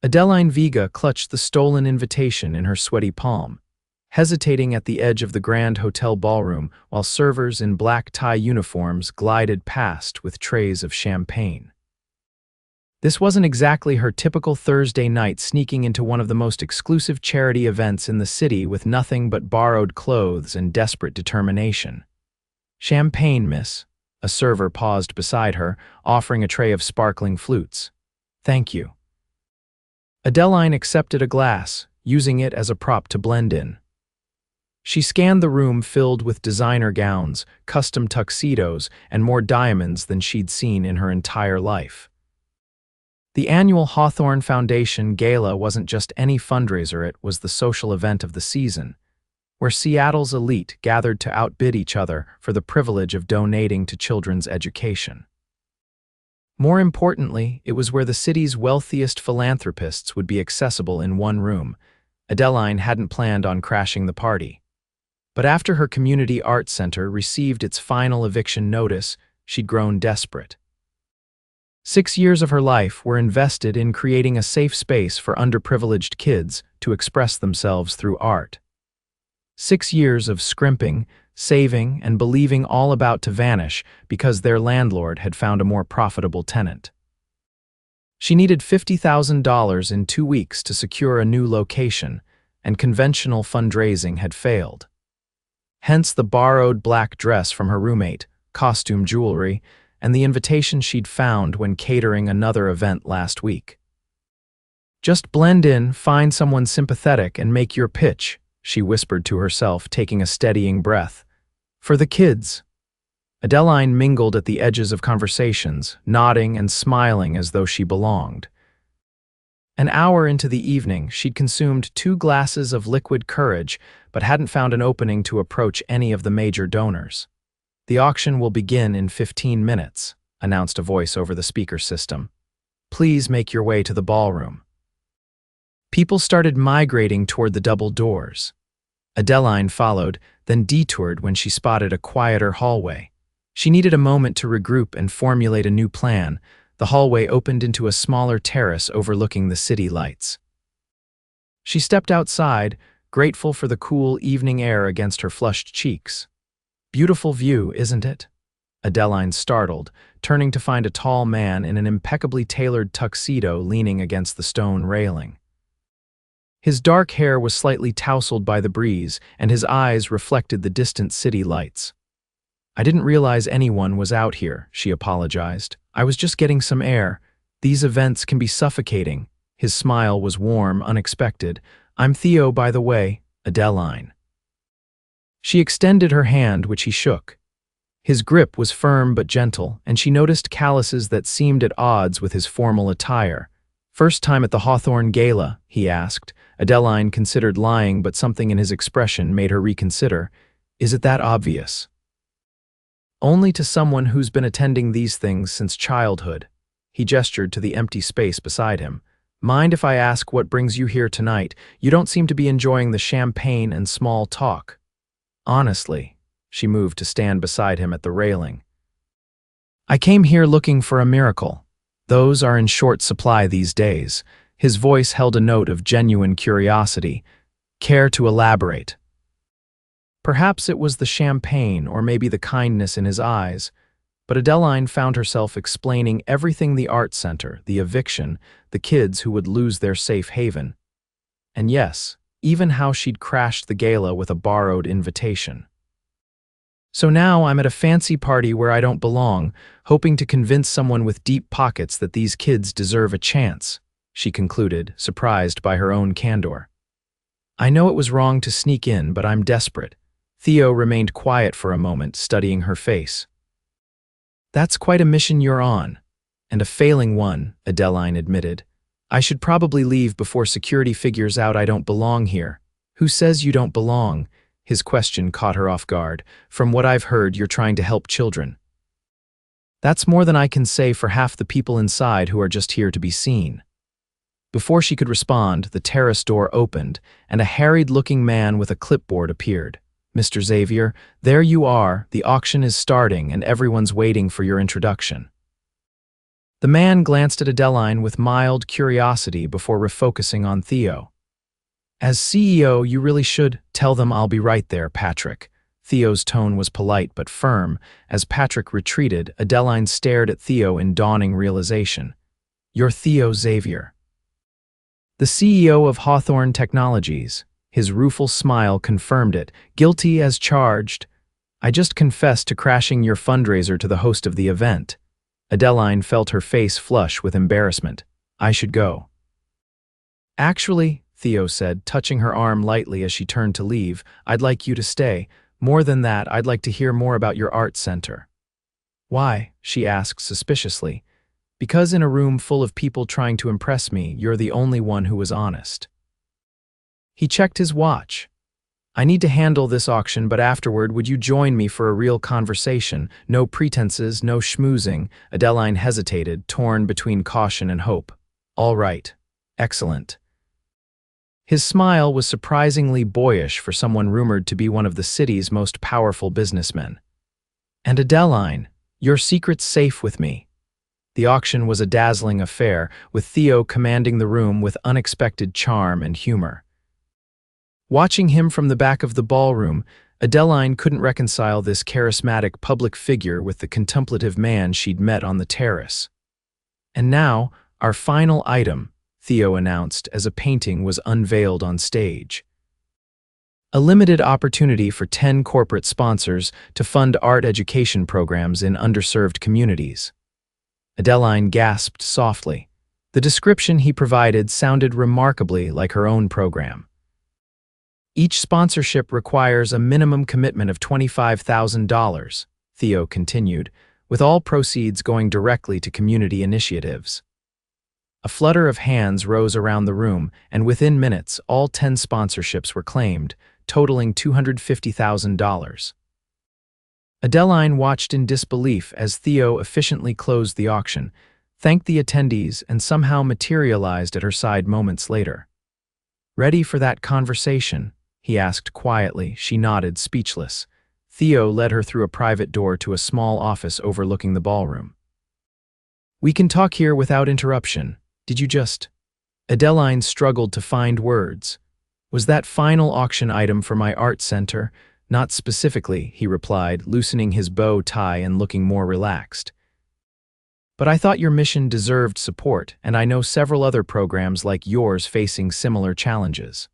Adeline Vega clutched the stolen invitation in her sweaty palm, hesitating at the edge of the Grand Hotel ballroom while servers in black tie uniforms glided past with trays of champagne. This wasn't exactly her typical Thursday night sneaking into one of the most exclusive charity events in the city with nothing but borrowed clothes and desperate determination. "Champagne, miss." A server paused beside her, offering a tray of sparkling flutes. "Thank you." Adeline accepted a glass, using it as a prop to blend in. She scanned the room filled with designer gowns, custom tuxedos, and more diamonds than she'd seen in her entire life. The annual Hawthorne Foundation Gala wasn't just any fundraiser, it was the social event of the season, where Seattle's elite gathered to outbid each other for the privilege of donating to children's education. More importantly, it was where the city's wealthiest philanthropists would be accessible in one room. Adeline hadn't planned on crashing the party. But after her community art center received its final eviction notice, she'd grown desperate. 6 years of her life were invested in creating a safe space for underprivileged kids to express themselves through art. 6 years of scrimping, saving, and believing all about to vanish because their landlord had found a more profitable tenant. She needed $50,000 in 2 weeks to secure a new location, and conventional fundraising had failed. Hence the borrowed black dress from her roommate, costume jewelry, and the invitation she'd found when catering another event last week. "Just blend in, find someone sympathetic, and make your pitch," she whispered to herself, taking a steadying breath. "For the kids." Adeline mingled at the edges of conversations, nodding and smiling as though she belonged. An hour into the evening, she'd consumed 2 glasses of liquid courage, but hadn't found an opening to approach any of the major donors. "The auction will begin in 15 minutes, announced a voice over the speaker system. "Please make your way to the ballroom." People started migrating toward the double doors. Adeline followed, then detoured when she spotted a quieter hallway. She needed a moment to regroup and formulate a new plan. The hallway opened into a smaller terrace overlooking the city lights. She stepped outside, grateful for the cool evening air against her flushed cheeks. "Beautiful view, isn't it?" Adeline startled, turning to find a tall man in an impeccably tailored tuxedo leaning against the stone railing. His dark hair was slightly tousled by the breeze, and his eyes reflected the distant city lights. "I didn't realize anyone was out here," she apologized. "I was just getting some air. These events can be suffocating." His smile was warm, unexpected. "I'm Theo, by the way." "Adeline." She extended her hand, which he shook. His grip was firm but gentle, and she noticed calluses that seemed at odds with his formal attire. "First time at the Hawthorne Gala?" he asked. Adeline considered lying, but something in his expression made her reconsider. "Is it that obvious?" "Only to someone who's been attending these things since childhood." He gestured to the empty space beside him. "Mind if I ask what brings you here tonight? You don't seem to be enjoying the champagne and small talk." "Honestly," she moved to stand beside him at the railing. "I came here looking for a miracle. Those are in short supply these days." His voice held a note of genuine curiosity. "Care to elaborate?" Perhaps it was the champagne or maybe the kindness in his eyes, but Adeline found herself explaining everything: the art center, the eviction, the kids who would lose their safe haven. And yes, even how she'd crashed the gala with a borrowed invitation. "So now I'm at a fancy party where I don't belong, hoping to convince someone with deep pockets that these kids deserve a chance," she concluded, surprised by her own candor. "I know it was wrong to sneak in, but I'm desperate." Theo remained quiet for a moment, studying her face. "That's quite a mission you're on, and a failing one," Adeline admitted. "I should probably leave before security figures out I don't belong here." "Who says you don't belong?" His question caught her off guard. "From what I've heard, you're trying to help children." "That's more than I can say for half the people inside who are just here to be seen." Before she could respond, the terrace door opened, and a harried-looking man with a clipboard appeared. "Mr. Xavier, there you are. The auction is starting, and everyone's waiting for your introduction." The man glanced at Adeline with mild curiosity before refocusing on Theo. As CEO, you really should tell them I'll be right there, Patrick. Theo's tone was polite but firm. As Patrick retreated, Adeline stared at Theo in dawning realization. You're Theo Xavier. The CEO of Hawthorne Technologies. His rueful smile confirmed it. Guilty as charged. I just confessed to crashing your fundraiser to the host of the event. Adeline felt her face flush with embarrassment. I should go. Actually, Theo said, touching her arm lightly as she turned to leave, I'd like you to stay. More than that, I'd like to hear more about your art center. Why? She asked suspiciously. Because in a room full of people trying to impress me, you're the only one who was honest. He checked his watch. I need to handle this auction, but afterward, would you join me for a real conversation? No pretenses, no schmoozing. Adeline hesitated, torn between caution and hope. All right. Excellent. His smile was surprisingly boyish for someone rumored to be one of the city's most powerful businessmen. And Adeline, your secret's safe with me. The auction was a dazzling affair, with Theo commanding the room with unexpected charm and humor. Watching him from the back of the ballroom, Adeline couldn't reconcile this charismatic public figure with the contemplative man she'd met on the terrace. And now, our final item, Theo announced as a painting was unveiled on stage. A limited opportunity for 10 corporate sponsors to fund art education programs in underserved communities. Adeline gasped softly. The description he provided sounded remarkably like her own program. Each sponsorship requires a minimum commitment of $25,000, Theo continued, with all proceeds going directly to community initiatives. A flutter of hands rose around the room, and within minutes, all 10 sponsorships were claimed, totaling $250,000. Adeline watched in disbelief as Theo efficiently closed the auction, thanked the attendees, and somehow materialized at her side moments later. Ready for that conversation? He asked quietly. She nodded, speechless. Theo led her through a private door to a small office overlooking the ballroom. We can talk here without interruption. Did you just… Adeline struggled to find words. Was that final auction item for my art center? Not specifically, he replied, loosening his bow tie and looking more relaxed. But I thought your mission deserved support, and I know several other programs like yours facing similar challenges.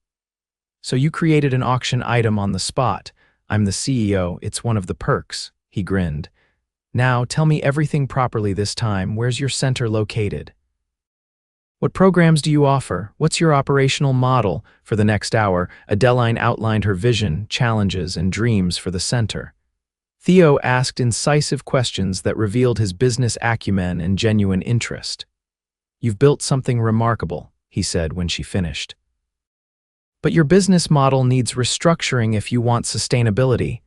So you created an auction item on the spot. I'm the CEO, it's one of the perks, he grinned. Now, tell me everything properly this time. Where's your center located? What programs do you offer? What's your operational model? For the next hour, Adeline outlined her vision, challenges, and dreams for the center. Theo asked incisive questions that revealed his business acumen and genuine interest. You've built something remarkable, he said when she finished. But your business model needs restructuring if you want sustainability.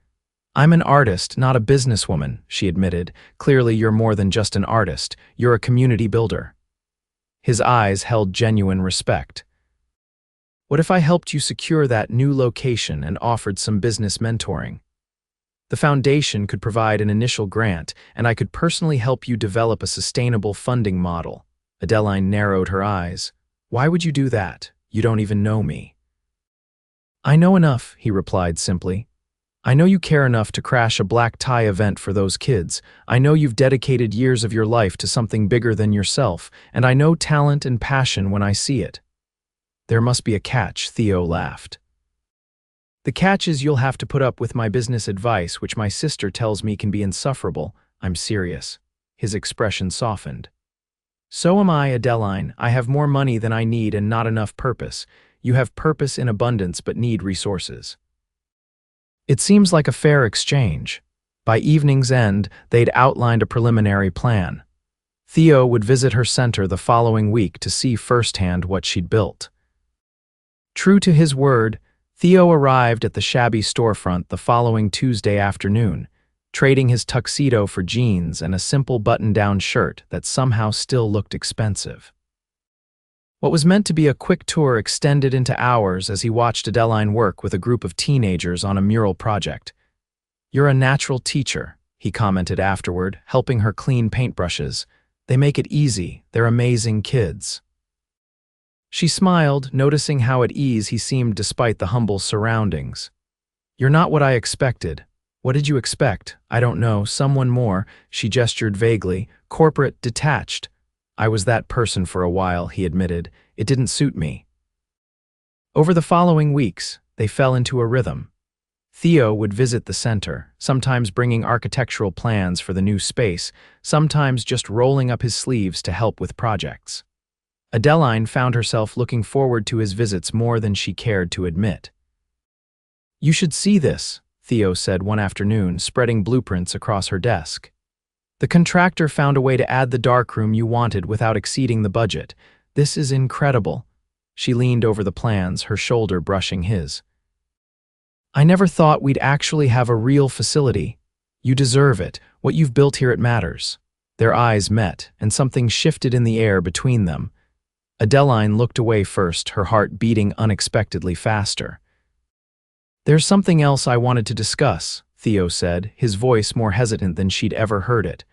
I'm an artist, not a businesswoman, she admitted. Clearly, you're more than just an artist. You're a community builder. His eyes held genuine respect. What if I helped you secure that new location and offered some business mentoring? The foundation could provide an initial grant, and I could personally help you develop a sustainable funding model. Adeline narrowed her eyes. Why would you do that? You don't even know me. I know enough, he replied simply. I know you care enough to crash a black tie event for those kids. I know you've dedicated years of your life to something bigger than yourself, and I know talent and passion when I see it. There must be a catch, Theo laughed. The catch is you'll have to put up with my business advice, which my sister tells me can be insufferable. I'm serious. His expression softened. So am I, Adeline. I have more money than I need and not enough purpose. You have purpose in abundance but need resources. It seems like a fair exchange. By evening's end, they'd outlined a preliminary plan. Theo would visit her center the following week to see firsthand what she'd built. True to his word, Theo arrived at the shabby storefront the following Tuesday afternoon, trading his tuxedo for jeans and a simple button-down shirt that somehow still looked expensive. What was meant to be a quick tour extended into hours as he watched Adeline work with a group of teenagers on a mural project. You're a natural teacher, he commented afterward, helping her clean paintbrushes. They make it easy. They're amazing kids." She smiled, noticing how at ease he seemed despite the humble surroundings. "You're not what I expected." "What did you expect?" "I don't know, someone more," she gestured vaguely, "corporate, detached." "I was that person for a while," he admitted. "It didn't suit me." Over the following weeks, they fell into a rhythm. Theo would visit the center, sometimes bringing architectural plans for the new space, sometimes just rolling up his sleeves to help with projects. Adeline found herself looking forward to his visits more than she cared to admit. "You should see this," Theo said one afternoon, spreading blueprints across her desk. "The contractor found a way to add the darkroom you wanted without exceeding the budget. This is incredible." She leaned over the plans, her shoulder brushing his. "I never thought we'd actually have a real facility. You deserve it. What you've built here, it matters." Their eyes met, and something shifted in the air between them. Adeline looked away first, her heart beating unexpectedly faster. "There's something else I wanted to discuss," Theo said, his voice more hesitant than she'd ever heard it.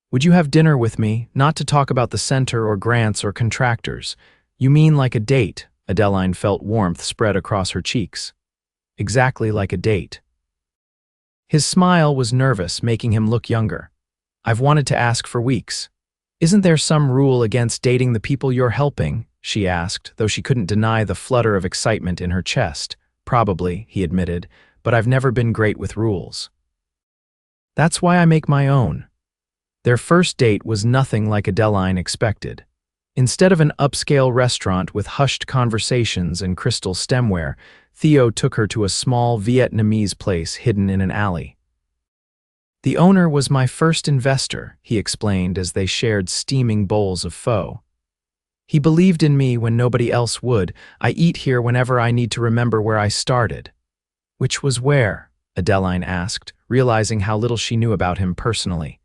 "Would you have dinner with me, not to talk about the center or grants or contractors?" "You mean like a date?" Adeline felt warmth spread across her cheeks. "Exactly like a date." His smile was nervous, making him look younger. "I've wanted to ask for weeks." "Isn't there some rule against dating the people you're helping?" she asked, though she couldn't deny the flutter of excitement in her chest. "Probably," he admitted, "but I've never been great with rules." "That's why I make my own." Their first date was nothing like Adeline expected. Instead of an upscale restaurant with hushed conversations and crystal stemware, Theo took her to a small Vietnamese place hidden in an alley. "The owner was my first investor," he explained as they shared steaming bowls of pho. "He believed in me when nobody else would. I eat here whenever I need to remember where I started." "Which was where?" Adeline asked, realizing how little she knew about him personally.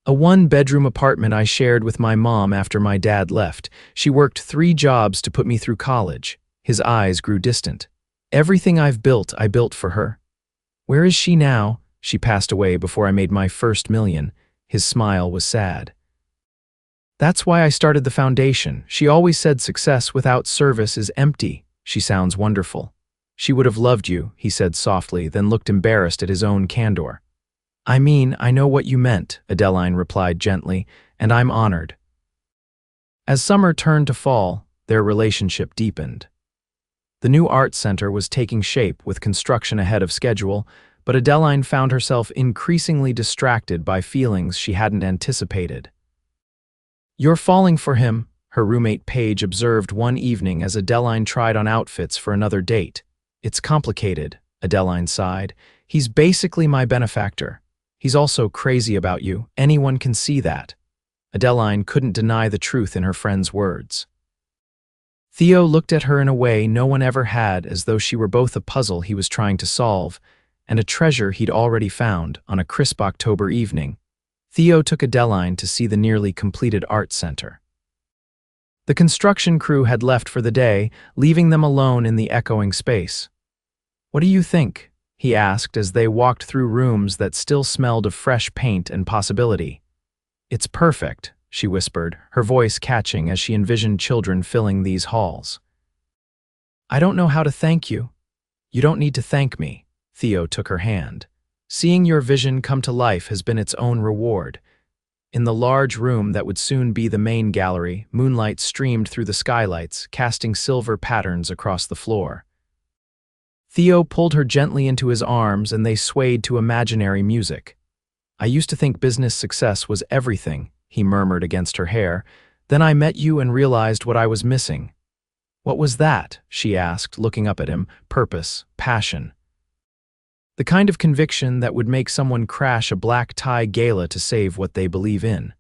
"A one-bedroom apartment I shared with my mom after my dad left. She worked 3 jobs to put me through college." His eyes grew distant. "Everything I've built, I built for her." "Where is she now?" "She passed away before I made my first million." His smile was sad. "That's why I started the foundation. She always said success without service is empty." "She sounds wonderful." "She would have loved you," he said softly, then looked embarrassed at his own candor. "I mean, I know what you meant," Adeline replied gently, "and I'm honored." As summer turned to fall, their relationship deepened. The new art center was taking shape with construction ahead of schedule, but Adeline found herself increasingly distracted by feelings she hadn't anticipated. "You're falling for him," her roommate Paige observed one evening as Adeline tried on outfits for another date. "It's complicated," Adeline sighed. "He's basically my benefactor. He's also crazy about you. Anyone can see that." Adeline couldn't deny the truth in her friend's words. Theo looked at her in a way no one ever had, as though she were both a puzzle he was trying to solve and a treasure he'd already found. On a crisp October evening, Theo took Adeline to see the nearly completed art center. The construction crew had left for the day, leaving them alone in the echoing space. "What do you think?" he asked as they walked through rooms that still smelled of fresh paint and possibility. "It's perfect," she whispered, her voice catching as she envisioned children filling these halls. "I don't know how to thank you." "You don't need to thank me." Theo took her hand. "Seeing your vision come to life has been its own reward." In the large room that would soon be the main gallery, moonlight streamed through the skylights, casting silver patterns across the floor. Theo pulled her gently into his arms and they swayed to imaginary music. "I used to think business success was everything," he murmured against her hair. "Then I met you and realized what I was missing." "What was that?" she asked, looking up at him. "Purpose, passion." The kind of conviction that would make someone crash a black-tie gala to save what they believe in.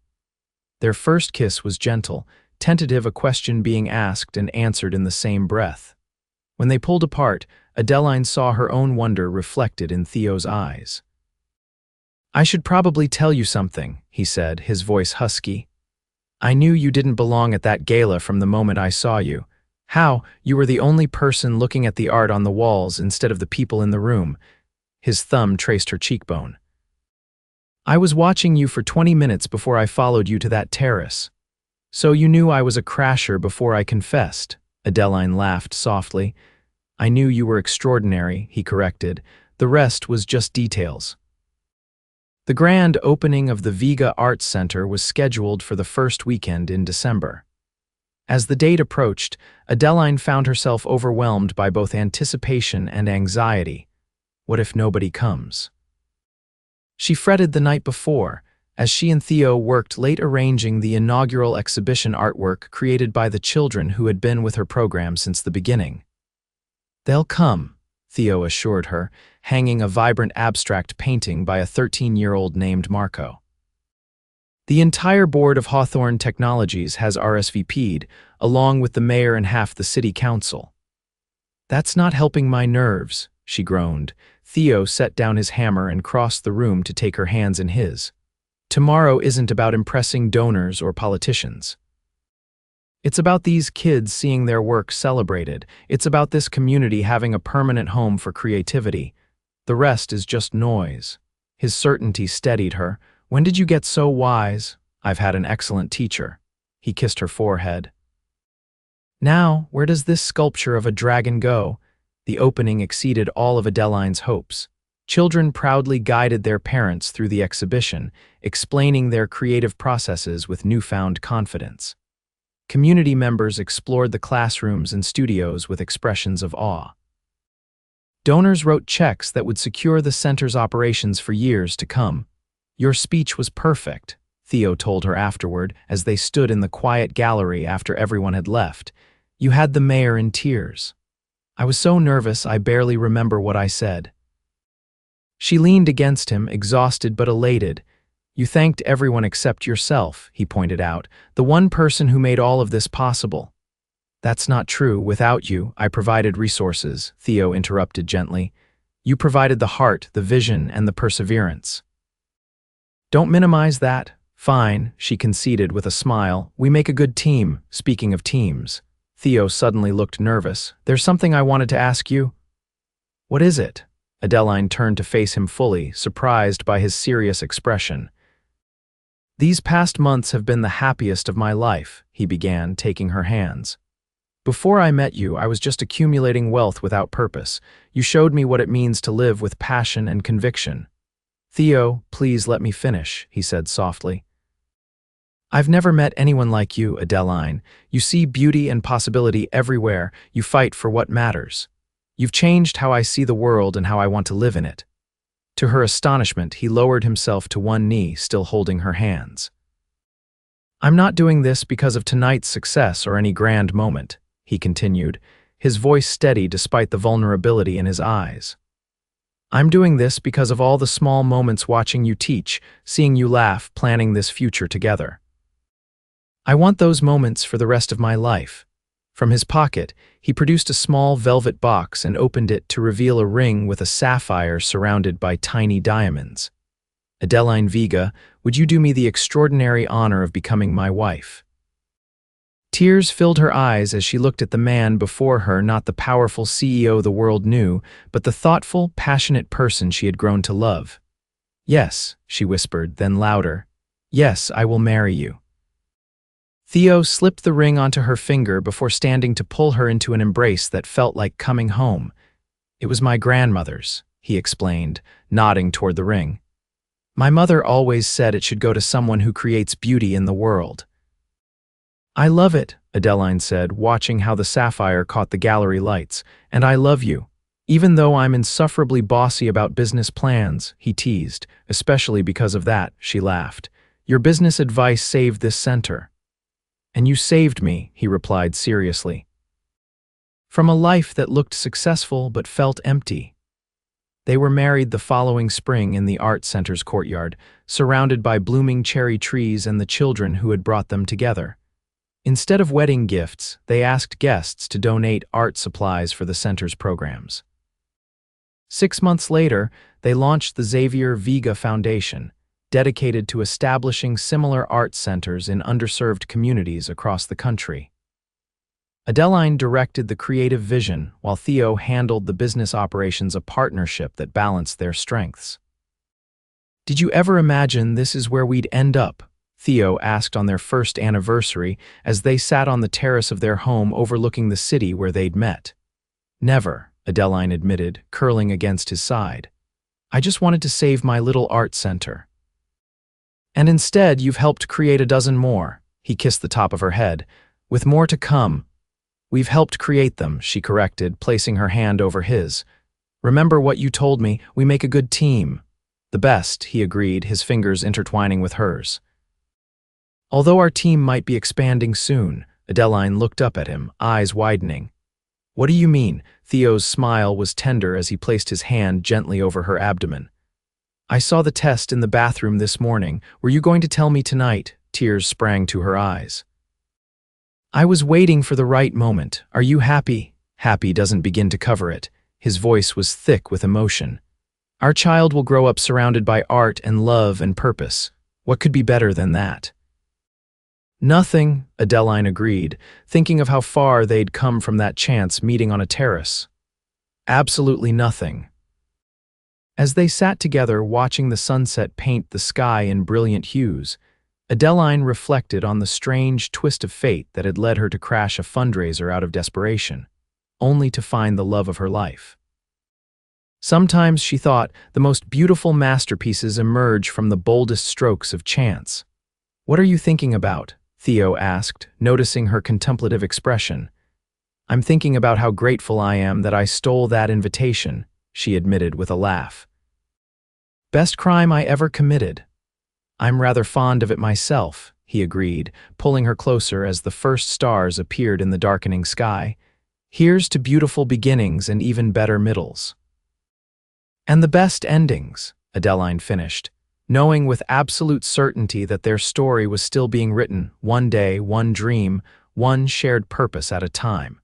Their first kiss was gentle, tentative, a question being asked and answered in the same breath. When they pulled apart, Adeline saw her own wonder reflected in Theo's eyes. "I should probably tell you something," he said, his voice husky. "I knew you didn't belong at that gala from the moment I saw you. How, you were the only person looking at the art on the walls instead of the people in the room." His thumb traced her cheekbone. I was watching you for 20 minutes before I followed you to that terrace. So you knew I was a crasher before I confessed. Adeline laughed softly. I knew you were extraordinary, he corrected. The rest was just details. The grand opening of the Vega Arts Center was scheduled for the first weekend in December. As the date approached, Adeline found herself overwhelmed by both anticipation and anxiety. What if nobody comes? She fretted the night before, as she and Theo worked late arranging the inaugural exhibition artwork created by the children who had been with her program since the beginning. They'll come, Theo assured her, hanging a vibrant abstract painting by a 13-year-old named Marco. The entire board of Hawthorne Technologies has RSVP'd, along with the mayor and half the city council. That's not helping my nerves, she groaned. Theo set down his hammer and crossed the room to take her hands in his. Tomorrow isn't about impressing donors or politicians. It's about these kids seeing their work celebrated. It's about this community having a permanent home for creativity. The rest is just noise. His certainty steadied her. When did you get so wise? I've had an excellent teacher. He kissed her forehead. Now, where does this sculpture of a dragon go? The opening exceeded all of Adeline's hopes. Children proudly guided their parents through the exhibition, explaining their creative processes with newfound confidence. Community members explored the classrooms and studios with expressions of awe. Donors wrote checks that would secure the center's operations for years to come. Your speech was perfect, Theo told her afterward as they stood in the quiet gallery after everyone had left. You had the mayor in tears. I was so nervous I barely remember what I said. She leaned against him, exhausted but elated. You thanked everyone except yourself, he pointed out, the one person who made all of this possible. That's not true. Without you, I provided resources, Theo interrupted gently. You provided the heart, the vision, and the perseverance. Don't minimize that. Fine, she conceded with a smile. We make a good team. Speaking of teams. Theo suddenly looked nervous. There's something I wanted to ask you. What is it? Adeline turned to face him fully, surprised by his serious expression. These past months have been the happiest of my life, he began, taking her hands. Before I met you, I was just accumulating wealth without purpose. You showed me what it means to live with passion and conviction. Theo, please let me finish, he said softly. I've never met anyone like you, Adeline. You see beauty and possibility everywhere. You fight for what matters. You've changed how I see the world and how I want to live in it. To her astonishment, he lowered himself to one knee, still holding her hands. I'm not doing this because of tonight's success or any grand moment, he continued, his voice steady despite the vulnerability in his eyes. I'm doing this because of all the small moments watching you teach, seeing you laugh, planning this future together. I want those moments for the rest of my life. From his pocket, he produced a small velvet box and opened it to reveal a ring with a sapphire surrounded by tiny diamonds. Adeline Vega, would you do me the extraordinary honor of becoming my wife? Tears filled her eyes as she looked at the man before her, not the powerful CEO the world knew, but the thoughtful, passionate person she had grown to love. Yes, she whispered, then louder. Yes, I will marry you. Theo slipped the ring onto her finger before standing to pull her into an embrace that felt like coming home. It was my grandmother's, he explained, nodding toward the ring. My mother always said it should go to someone who creates beauty in the world. I love it, Adeline said, watching how the sapphire caught the gallery lights, and I love you. Even though I'm insufferably bossy about business plans, he teased, especially because of that, she laughed. Your business advice saved this center. And you saved me, he replied seriously. From a life that looked successful but felt empty. They were married the following spring in the art center's courtyard, surrounded by blooming cherry trees and the children who had brought them together. Instead of wedding gifts, they asked guests to donate art supplies for the center's programs. 6 months later, they launched the Xavier Vega Foundation, dedicated to establishing similar art centers in underserved communities across the country. Adeline directed the creative vision, while Theo handled the business operations, a partnership that balanced their strengths. Did you ever imagine this is where we'd end up? Theo asked on their first anniversary as they sat on the terrace of their home overlooking the city where they'd met. Never, Adeline admitted, curling against his side. I just wanted to save my little art center. And instead, you've helped create a dozen more. He kissed the top of her head. With more to come. We've helped create them, she corrected, placing her hand over his. Remember what you told me, we make a good team. The best, he agreed, his fingers intertwining with hers. Although our team might be expanding soon, Adeline looked up at him, eyes widening. What do you mean? Theo's smile was tender as he placed his hand gently over her abdomen. I saw the test in the bathroom this morning. Were you going to tell me tonight? Tears sprang to her eyes. I was waiting for the right moment. Are you happy? Happy doesn't begin to cover it. His voice was thick with emotion. Our child will grow up surrounded by art and love and purpose. What could be better than that? Nothing, Adeline agreed, thinking of how far they'd come from that chance meeting on a terrace. Absolutely nothing. As they sat together watching the sunset paint the sky in brilliant hues, Adeline reflected on the strange twist of fate that had led her to crash a fundraiser out of desperation, only to find the love of her life. Sometimes, she thought, the most beautiful masterpieces emerge from the boldest strokes of chance. What are you thinking about? Theo asked, noticing her contemplative expression. I'm thinking about how grateful I am that I stole that invitation, she admitted with a laugh. Best crime I ever committed. I'm rather fond of it myself, he agreed, pulling her closer as the first stars appeared in the darkening sky. Here's to beautiful beginnings and even better middles. And the best endings, Adeline finished, knowing with absolute certainty that their story was still being written, one day, one dream, one shared purpose at a time.